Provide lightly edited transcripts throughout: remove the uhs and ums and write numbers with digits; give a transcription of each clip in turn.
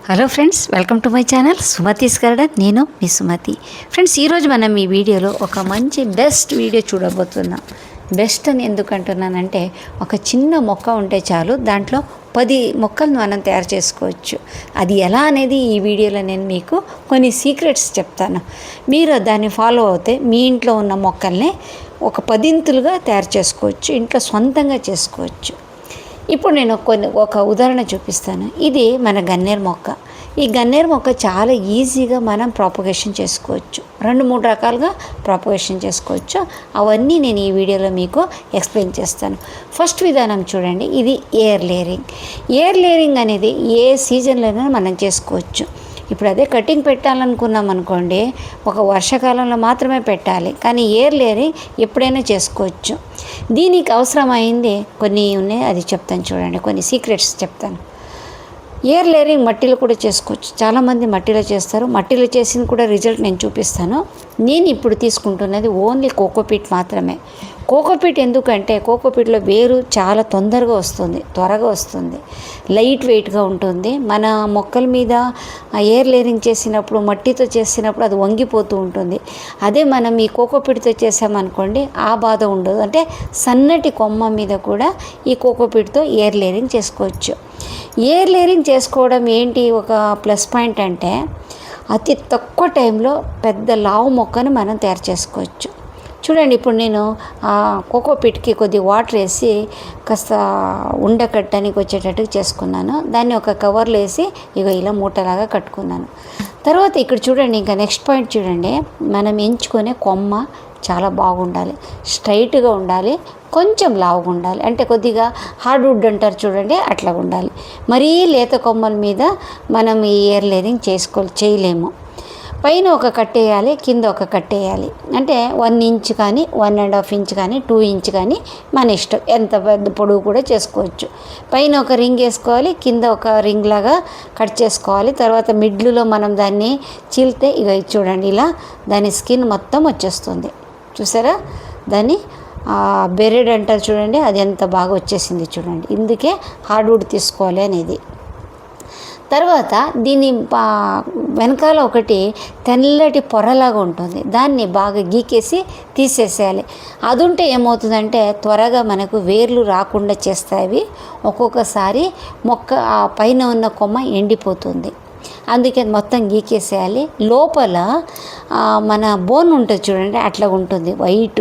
Hello friends, welcome to my channel Sumathi's garden. నేను మీ Sumathi. Friends, ఈరోజు మనం ఈ వీడియోలో ఒక మంచి బెస్ట్ వీడియో చూడబోతున్నాం. బెస్ట్ అని ఎందుకు అంటున్నానంటే, ఒక చిన్న మొక్క ఉంటే చాలు, దాంట్లో 10 మొక్కలను మనం తయారు చేసుకోవచ్చు. అది ఎలా అనేది ఈ వీడియోలో నేను మీకు కొన్ని సీక్రెట్స్ చెప్తాను. మీరు దాన్ని ఫాలో అవుతే మీ ఇంట్లో ఉన్న మొక్కల్ని ఒక 10 తయారు చేసుకోవచ్చు, ఇంట్లో సొంతంగా చేసుకోవచ్చు. ఇప్పుడు నేను ఒక ఉదాహరణ చూపిస్తాను. ఇది మన గన్నేరు మొక్క. ఈ గన్నేరు మొక్క చాలా ఈజీగా మనం ప్రాపగేషన్ చేసుకోవచ్చు. 2-3 రకాలుగా ప్రాపగేషన్ చేసుకోవచ్చు. అవన్నీ నేను ఈ వీడియోలో మీకు ఎక్స్ప్లెయిన్ చేస్తాను. ఫస్ట్ విధానం చూడండి, ఇది ఎయిర్ లేయరింగ్. ఎయిర్ లేయరింగ్ అనేది ఏ సీజన్లోనైనా మనం చేసుకోవచ్చు. ఇప్పుడు అదే కటింగ్ పెట్టాలనుకున్నాం అనుకోండి, ఒక వర్షాకాలంలో మాత్రమే పెట్టాలి. కానీ ఎయిర్ లేయరింగ్ ఎప్పుడైనా చేసుకోవచ్చు. దీనికి అవసరమైంది కొన్ని ఉన్నాయి, అది చెప్తాను చూడండి. కొన్ని సీక్రెట్స్ చెప్తాను. ఎయిర్ లేయరింగ్ మట్టిలో కూడా చేసుకోవచ్చు. చాలామంది మట్టిలో చేస్తారు. మట్టిలో చేసింది కూడా రిజల్ట్ నేను చూపిస్తాను. నేను ఇప్పుడు తీసుకుంటున్నది ఓన్లీ కోకోపీట్ మాత్రమే. కోకోపీట్ ఎందుకంటే, కోకోపీట్లో వేరు చాలా తొందరగా వస్తుంది, త్వరగా వస్తుంది, లైట్ వెయిట్గా ఉంటుంది. మన మొక్కల మీద ఎయిర్ లేయరింగ్ చేసినప్పుడు, మట్టితో చేసినప్పుడు అది వంగిపోతూ ఉంటుంది. అదే మనం ఈ కోకోపీట్తో చేసామనుకోండి, ఆ బాధ ఉండదు. అంటే సన్నటి కొమ్మ మీద కూడా ఈ కోకోపీట్తో ఎయిర్ లేయరింగ్ చేసుకోవచ్చు. ఎయిర్ లేయరింగ్ చేసుకోవడం ఏంటి ఒక ప్లస్ పాయింట్ అంటే, అతి తక్కువ టైంలో పెద్ద లావు మొక్కను మనం తయారు చేసుకోవచ్చు. చూడండి, ఇప్పుడు నేను కోకోపీట్కి కొద్ది వాటర్ వేసి కాస్త ఉండకట్టడానికి వచ్చేటట్టుగా చేసుకున్నాను. దాన్ని ఒక కవర్లో వేసి ఇలా మూటలాగా కట్టుకున్నాను. తర్వాత ఇక్కడ చూడండి, ఇంకా నెక్స్ట్ పాయింట్ చూడండి. మనం ఎంచుకునే కొమ్మ చాలా బాగుండాలి, స్ట్రైట్గా ఉండాలి, కొంచెం లావుగా ఉండాలి. అంటే కొద్దిగా హార్డ్వుడ్ అంటారు చూడండి, అట్లా ఉండాలి. మరీ లేత కొమ్మల మీద మనం ఈ ఎయిర్ లేయరింగ్ చేయలేము. పైన ఒక కట్టేయాలి, కింద ఒక కట్టేయాలి. అంటే 1 ఇంచ్ కానీ, 1.5 ఇంచ్ కానీ, 2 ఇంచ్ కానీ మన ఇష్టం. ఎంత పెద్ద పొడవు కూడా చేసుకోవచ్చు. పైన ఒక రింగ్ వేసుకోవాలి, కింద ఒక రింగ్ లాగా కట్ చేసుకోవాలి. తర్వాత మిడ్లులో మనం దాన్ని చీల్తే చూడండి, ఇలా దాని స్కిన్ మొత్తం వచ్చేస్తుంది. చూసారా, దాన్ని బెరెడ్ అంటారు చూడండి, అది ఎంత బాగా వచ్చేసింది చూడండి. ఇందుకే హార్డ్వుడ్ తీసుకోవాలి అనేది. తర్వాత దీని వెనకాల ఒకటి తెల్లటి పొరలాగా ఉంటుంది, దాన్ని బాగా గీకేసి తీసేసేయాలి. అది ఉంటే ఏమవుతుందంటే, త్వరగా మనకు వేర్లు రాకుండా చేస్తాయి. ఒక్కొక్కసారి మొక్క పైన ఉన్న కొమ్మ ఎండిపోతుంది. అందుకే మొత్తం గీకేసేయాలి. లోపల మన బోన్ ఉంటుంది చూడండి, అట్లా ఉంటుంది. వైట్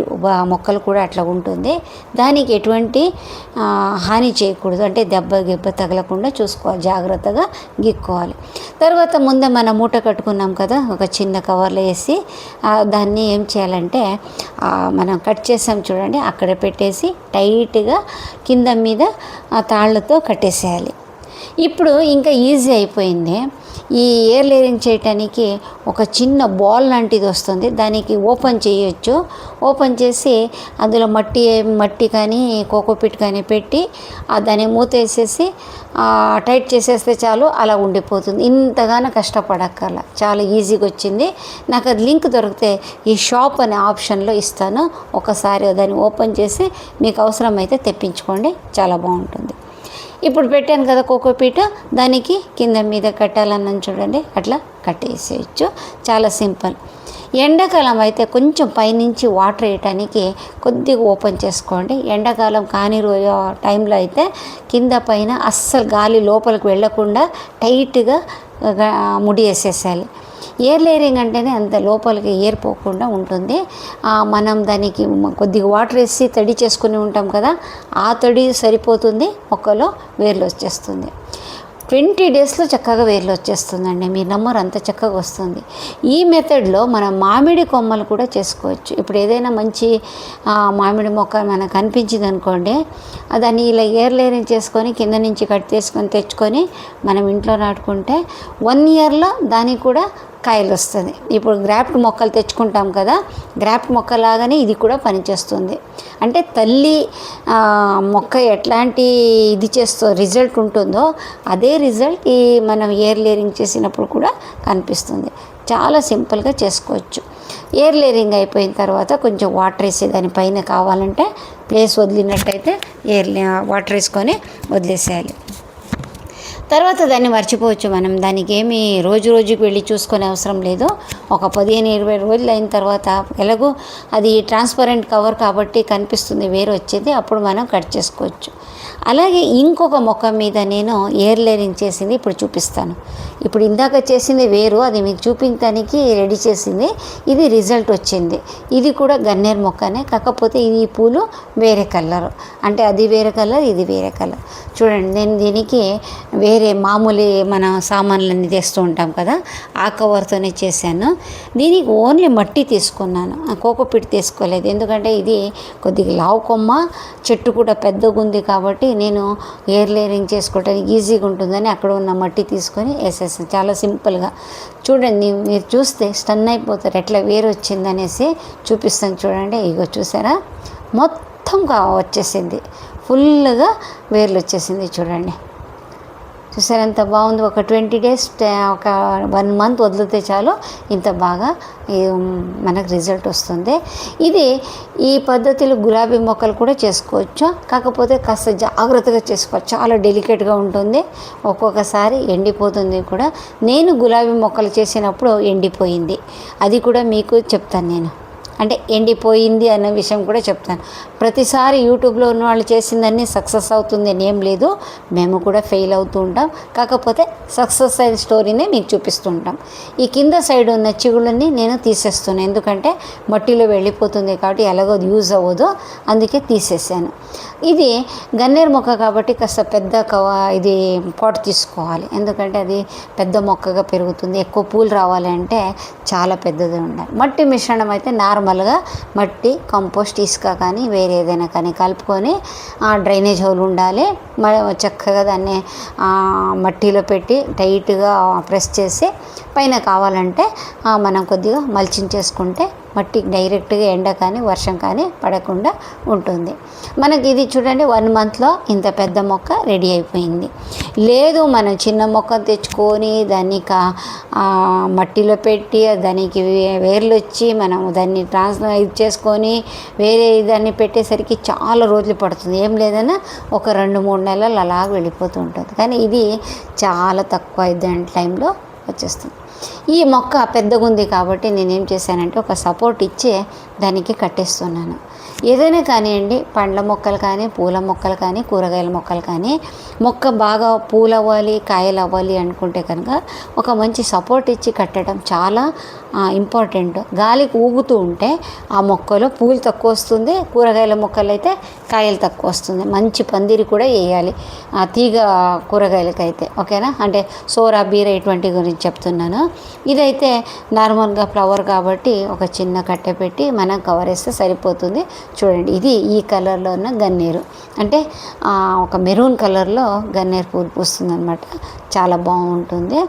మొక్కలు కూడా అట్లా ఉంటుంది. దానికి ఎటువంటి హాని చేయకూడదు. అంటే దెబ్బ తగలకుండా చూసుకోవాలి, జాగ్రత్తగా గీక్కోవాలి. తర్వాత ముందే మనం మూట కట్టుకున్నాం కదా, ఒక చిన్న కవర్లో వేసి దాన్ని ఏం చేయాలంటే, మనం కట్ చేసాం చూడండి, అక్కడ పెట్టేసి టైట్గా కింద మీద తాళ్ళతో కట్టేసేయాలి. ఇప్పుడు ఇంకా ఈజీ అయిపోయింది. ఈ ఎయిర్ లేయరింగ్ చేయటానికి ఒక చిన్న బాల్ లాంటిది వస్తుంది, దానికి ఓపెన్ చేయొచ్చు. ఓపెన్ చేసి అందులో మట్టి కానీ కోకోపీట్ కానీ పెట్టి దాన్ని మూత వేసేసి టైట్ చేసేస్తే చాలు, అలా ఉండిపోతుంది. ఇంతగానో కష్టపడక్కర్లా, చాలా ఈజీగా వచ్చింది. నాకు అది లింక్ దొరికితే ఈ షాప్ అనే ఆప్షన్లో ఇస్తాను. ఒకసారి దాన్ని ఓపెన్ చేసి మీకు అవసరమైతే తెప్పించుకోండి, చాలా బాగుంటుంది. ఇప్పుడు పెట్టాను కదా కోకోపీట్, దానికి కింద మీద కట్టాలన్నాను చూడండి, అట్లా కట్టేసేయచ్చు. చాలా సింపుల్. ఎండాకాలం అయితే కొంచెం పైనుంచి వాటర్ వేయటానికి కొద్దిగా ఓపెన్ చేసుకోండి. ఎండాకాలం కాని టైంలో అయితే కింద పైన అస్సలు గాలి లోపలికి వెళ్ళకుండా టైట్గా ముడి వేసేసేయాలి. ఎయిర్ లేయరింగ్ అంటేనే అంత లోపలికి ఎయిర్ పోకుండా ఉంటుంది. మనం దానికి కొద్దిగా వాటర్ వేసి తడి చేసుకుని ఉంటాం కదా, ఆ తడి సరిపోతుంది, మొక్కలో వేర్లు వచ్చేస్తుంది. 20 డేస్లో చక్కగా వేర్లు వచ్చేస్తుందండి. మీరు నమ్మరు, అంత చక్కగా వస్తుంది. ఈ మెథడ్లో మనం మామిడి కొమ్మలు కూడా చేసుకోవచ్చు. ఇప్పుడు ఏదైనా మంచి మామిడి మొక్క మనకు కనిపించింది అనుకోండి, దాన్ని ఇలా ఎయిర్ లేయరింగ్ చేసుకొని కింద నుంచి కట్ చేసుకొని తెచ్చుకొని మనం ఇంట్లో నాటుకుంటే 1 ఇయర్లో దానికి కూడా కాయలు వస్తుంది. ఇప్పుడు గ్రాఫ్ట్ మొక్కలు తెచ్చుకుంటాం కదా, గ్రాఫ్ట్ మొక్కలాగానే ఇది కూడా పనిచేస్తుంది. అంటే తల్లి మొక్క ఎట్లాంటి రిజల్ట్ ఉంటుందో అదే రిజల్ట్ ఈ మనం ఎయిర్ లేయరింగ్ చేసినప్పుడు కూడా కనిపిస్తుంది. చాలా సింపుల్గా చేసుకోవచ్చు. ఎయిర్ లేయరింగ్ అయిపోయిన తర్వాత కొంచెం వాటర్ వేసి దానిపైన కావాలంటే ప్లేస్ వదిలినట్టయితే వాటర్ వేసుకొని వదిలేసేయాలి. తర్వాత దాన్ని మర్చిపోవచ్చు. మనం దానికి ఏమి రోజు రోజుకి వెళ్ళి చూసుకునే అవసరం లేదు. ఒక 15-20 రోజులు అయిన తర్వాత ఎలాగో అది ట్రాన్స్పరెంట్ కవర్ కాబట్టి కనిపిస్తుంది వేరు వచ్చేది, అప్పుడు మనం కట్ చేసుకోవచ్చు. అలాగే ఇంకొక మొక్క మీద నేను ఎయిర్ లేయరింగ్ చేసింది ఇప్పుడు చూపిస్తాను. ఇప్పుడు ఇందాక చేసింది వేరు, అది మీకు చూపించడానికి రెడీ చేసింది. ఇది రిజల్ట్ వచ్చింది. ఇది కూడా గన్నేరు మొక్కనే, కాకపోతే ఈ పూలు వేరే కలరు, అంటే అది వేరే కలర్, ఇది వేరే కలర్. చూడండి, నేను దీనికి వేరే మామూలు మన సామాన్లన్నీ తెస్తూ ఉంటాం కదా, ఆ కవర్తోనే చేశాను. దీనికి ఓన్లీ మట్టి తీసుకున్నాను, కోకోపీట్ తీసుకోలేదు. ఎందుకంటే ఇది కొద్దిగా లావు కొమ్మ, చెట్టు కూడా పెద్దగా ఉంది కాబట్టి నేను ఎయిర్ లేయరింగ్ చేసుకోవడానికి ఈజీగా ఉంటుందని అక్కడ ఉన్న మట్టి తీసుకొని వేసేసాను, చాలా సింపుల్గా. చూడండి, మీరు చూస్తే స్టన్ అయిపోతారు ఎట్లా వేరు వచ్చిందనేసి చూపిస్తాను. చూడండి, ఇగో చూసారా, మొత్తం వచ్చేసింది, ఫుల్గా వేర్లు వచ్చేసింది. చూడండి, చూసారు ఎంత బాగుంది. ఒక 20 days, ఒక 1 month వదిలితే చాలు ఇంత బాగా మనకు రిజల్ట్ వస్తుంది. ఇది ఈ పద్ధతిలో గులాబీ మొక్కలు కూడా చేసుకోవచ్చు, కాకపోతే కాస్త జాగ్రత్తగా చేసుకోవచ్చు, చాలా డెలికేట్గా ఉంటుంది. ఒక్కొక్కసారి ఎండిపోతుంది కూడా. నేను గులాబీ మొక్కలు చేసినప్పుడు ఎండిపోయింది, అది కూడా మీకు చెప్తాను నేను. అంటే ఎండిపోయింది అన్న విషయం కూడా చెప్తాను. ప్రతిసారి యూట్యూబ్లో ఉన్న వాళ్ళు చేసిందన్నీ సక్సెస్ అవుతుంది అని ఏం లేదు, మేము కూడా ఫెయిల్ అవుతూ ఉంటాం. కాకపోతే సక్సెస్ అయిన స్టోరీనే మీకు చూపిస్తూ ఉంటాం. ఈ కింద సైడ్ ఉన్న చిగుళ్ళని నేను తీసేస్తున్నాను, ఎందుకంటే మట్టిలో వెళ్ళిపోతుంది కాబట్టి ఎలాగో యూజ్ అవ్వదు, అందుకే తీసేసాను. ఇది గన్నేరు మొక్క కాబట్టి కాస్త పెద్ద ఇది పాట్ తీసుకోవాలి, ఎందుకంటే అది పెద్ద మొక్కగా పెరుగుతుంది. ఎక్కువ పూలు రావాలి అంటే చాలా పెద్దది ఉండాలి. మట్టి మిశ్రమం అయితే నార్మల్గా మట్టి, కంపోస్ట్, ఇసుక కానీ వేరే ఏదైనా కానీ కలుపుకొని డ్రైనేజ్ హోల్ ఉండాలి. చక్కగా దాన్ని మట్టిలో పెట్టి టైట్గా ప్రెస్ చేసి పైన కావాలంటే మనం కొద్దిగా మల్చింగ్ చేసుకుంటే మట్టి డైరెక్ట్గా ఎండ కానీ వర్షం కానీ పడకుండా ఉంటుంది. మనకి ఇది చూడండి, 1 monthలో ఇంత పెద్ద మొక్క రెడీ అయిపోయింది. లేదు మనం చిన్న మొక్క తెచ్చుకొని దాన్ని మట్టిలో పెట్టి దానికి వేర్లు వచ్చి మనం దాన్ని ఇది చేసుకొని వేరే దాన్ని పెట్టేసరికి చాలా రోజులు పడుతుంది. ఏం లేదన్నా ఒక 2-3 నెలలు అలా వెళ్ళిపోతూ ఉంటుంది. కానీ ఇది చాలా తక్కువ టైంలో వచ్చేస్తుంది. ఈ మొక్క పెద్దగా ఉంది కాబట్టి నేనేం చేశానంటే ఒక సపోర్ట్ ఇచ్చి దానికి కట్టేస్తున్నాను. ఏదైనా కానివ్వండి, పండ్ల మొక్కలు కానీ, పూల మొక్కలు కానీ, కూరగాయల మొక్కలు కానీ, మొక్క బాగా పూలు అవ్వాలి, కాయలు అవ్వాలి అనుకుంటే కనుక ఒక మంచి సపోర్ట్ ఇచ్చి కట్టడం చాలా ఇంపార్టెంట్. గాలికి ఊగుతూ ఉంటే ఆ మొక్కలో పూలు తక్కువ వస్తుంది, కూరగాయల మొక్కలు అయితే కాయలు తక్కువ వస్తుంది. మంచి పందిరి కూడా వేయాలి తీగ కూరగాయలకైతే, ఓకేనా. అంటే సోరా, బీర ఇటువంటి గురించి చెప్తున్నాను. ఇదైతే నార్మల్గా ఫ్లవర్ కాబట్టి ఒక చిన్న కట్టె పెట్టి మనం కవర్ వేస్తే సరిపోతుంది. చూడండి, ఇది ఈ కలర్లో ఉన్న గన్నేరు, అంటే ఒక మెరూన్ కలర్లో గన్నేరు పూలు పూస్తుంది అనమాట, చాలా బాగుంటుంది.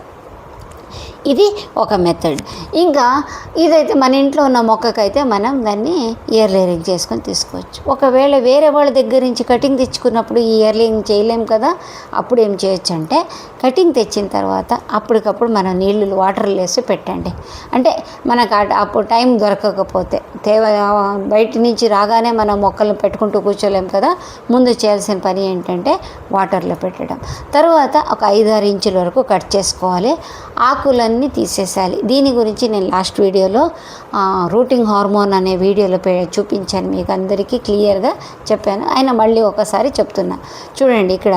ఇది ఒక మెథడ్. ఇంకా ఇదైతే మన ఇంట్లో ఉన్న మొక్కకైతే మనం దాన్ని ఇయర్ లేయరింగ్ చేసుకొని తీసుకోవచ్చు. ఒకవేళ వేరే వాళ్ళ దగ్గర నుంచి కటింగ్ తెచ్చుకున్నప్పుడు ఈ ఇయర్ లేయరింగ్ చేయలేం కదా, అప్పుడు ఏం చేయొచ్చు అంటే కటింగ్ తెచ్చిన తర్వాత అప్పటికప్పుడు మనం నీళ్ళు వాటర్లో వేసి పెట్టండి. అంటే మనకు అప్పుడు టైం దొరకకపోతే బయట నుంచి రాగానే మనం మొక్కలను పెట్టుకుంటూ కూర్చోలేం కదా, ముందు చేయాల్సిన పని ఏంటంటే వాటర్లో పెట్టడం. తర్వాత ఒక 5-6 ఇంచుల వరకు కట్ చేసుకోవాలి. ఆకులన్నీ తీసేసాలి. దీని గురించి నేను లాస్ట్ వీడియోలో రూటింగ్ హార్మోన్ అనే వీడియోలో చూపించాను, మీకు అందరికీ క్లియర్గా చెప్పాను. ఆయన మళ్ళీ ఒకసారి చెప్తున్నా. చూడండి, ఇక్కడ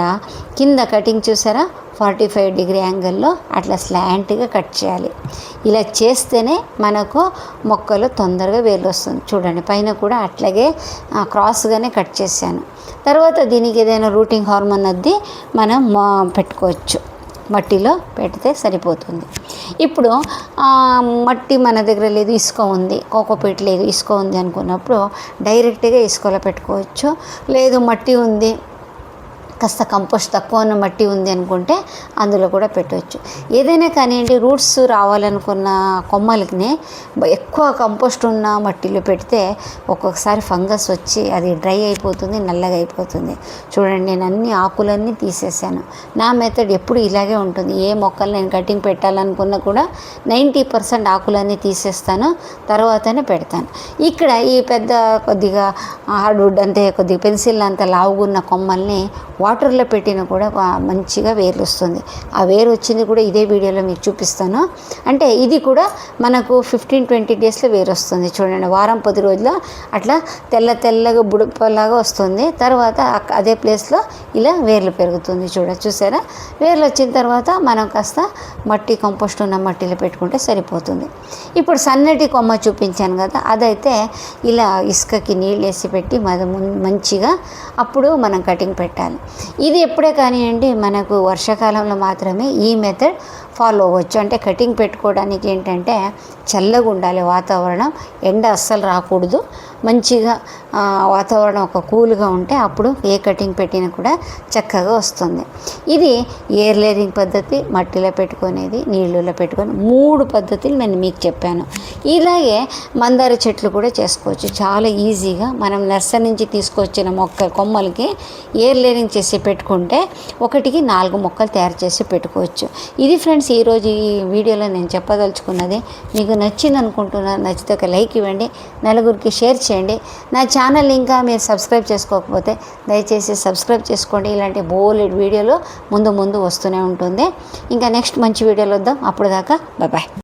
కింద కటింగ్ చూసారా, 45 degree యాంగిల్లో అట్లా స్లాంట్గా కట్ చేయాలి. ఇలా చేస్తేనే మనకు మొక్కలు తొందరగా వేర్లు వస్తుంది. చూడండి, పైన కూడా అట్లాగే క్రాస్గానే కట్ చేశాను. తర్వాత దీనికి ఏదైనా రూటింగ్ హార్మోన్ అది మనం పెట్టుకోవచ్చు, మట్టిలో పెడితే సరిపోతుంది. ఇప్పుడు మట్టి మన దగ్గర లేదు, ఇసుక ఉంది, కోకోపీట్ లేదు, ఇసుక ఉంది అనుకున్నప్పుడు డైరెక్ట్గా ఇసుకలో పెట్టుకోవచ్చు. లేదు మట్టి ఉంది, కాస్త కంపోస్ట్ తక్కువ ఉన్న మట్టి ఉంది అనుకుంటే అందులో కూడా పెట్టవచ్చు. ఏదైనా కానివ్వండి, రూట్స్ రావాలనుకున్న కొమ్మలకి ఎక్కువ కంపోస్ట్ ఉన్న మట్టిలో పెడితే ఒక్కొక్కసారి ఫంగస్ వచ్చి అది డ్రై అయిపోతుంది, నల్లగా అయిపోతుంది. చూడండి, నేను అన్ని ఆకులన్నీ తీసేసాను. నా మెథడ్ ఎప్పుడు ఇలాగే ఉంటుంది. ఏ మొక్కలు నేను కటింగ్ పెట్టాలనుకున్నా కూడా 90% ఆకులన్నీ తీసేస్తాను, తర్వాతనే పెడతాను. ఇక్కడ ఈ పెద్ద కొద్దిగా హార్డ్వుడ్ అంటే కొద్దిగా పెన్సిల్ అంత లావుగున్న కొమ్మల్ని వాటర్లో పెట్టినా కూడా మంచిగా వేర్లు వస్తుంది. ఆ వేరు వచ్చింది కూడా ఇదే వీడియోలో మీకు చూపిస్తాను. అంటే ఇది కూడా మనకు 15-20 డేస్లో వేరు వస్తుంది. చూడండి, వారం 10 రోజుల్లో అట్లా తెల్లగా బుడపలాగా వస్తుంది. తర్వాత అదే ప్లేస్లో ఇలా వేర్లు పెరుగుతుంది. చూసారా, వేర్లు వచ్చిన తర్వాత మనం కాస్త మట్టి కంపోస్ట్ ఉన్న మట్టిలో పెట్టుకుంటే సరిపోతుంది. ఇప్పుడు సన్నటి కొమ్మ చూపించాను కదా, అదైతే ఇలా ఇసుకకి నీళ్ళు వేసి పెట్టి మంచిగా అప్పుడు మనం కటింగ్ పెట్టాలి. ఇది ఎప్పుడే కానివ్వండి, మనకు వర్షాకాలంలో మాత్రమే ఈ మెథడ్ ఫాలో అవ్వచ్చు. అంటే కటింగ్ పెట్టుకోవడానికి ఏంటంటే చల్లగా ఉండాలి వాతావరణం, ఎండ అస్సలు రాకూడదు, మంచిగా వాతావరణం ఒక కూల్గా ఉంటే అప్పుడు ఏ కటింగ్ పెట్టినా కూడా చక్కగా వస్తుంది. ఇది ఎయిర్ లేయరింగ్ పద్ధతి, మట్టిలో పెట్టుకునేది, నీళ్ళలో పెట్టుకొని 3 పద్ధతులు నేను మీకు చెప్పాను. ఇలాగే మందార చెట్లు కూడా చేసుకోవచ్చు చాలా ఈజీగా. మనం నర్సరీ నుంచి తీసుకొచ్చిన కొమ్మలకి ఎయిర్ లేయరింగ్ చేసి పెట్టుకుంటే 1కి 4 మొక్కలు తయారు చేసి పెట్టుకోవచ్చు. ఇది ఫ్రెండ్స్ ఈరోజు ఈ వీడియోలో నేను చెప్పదలుచుకున్నది. మీకు నచ్చింది అనుకుంటున్నాను. నచ్చితే ఒక లైక్ ఇవ్వండి, నలుగురికి షేర్ చేయండి. నా ఛానల్ ఇంకా మీరు సబ్స్క్రైబ్ చేసుకోకపోతే దయచేసి సబ్స్క్రైబ్ చేసుకోండి. ఇలాంటి బోలెడ్ వీడియోలు ముందు వస్తూనే ఉంటుంది. ఇంకా నెక్స్ట్ మంచి వీడియోలో వద్దాం. అప్పుడు దాకా బాయ్.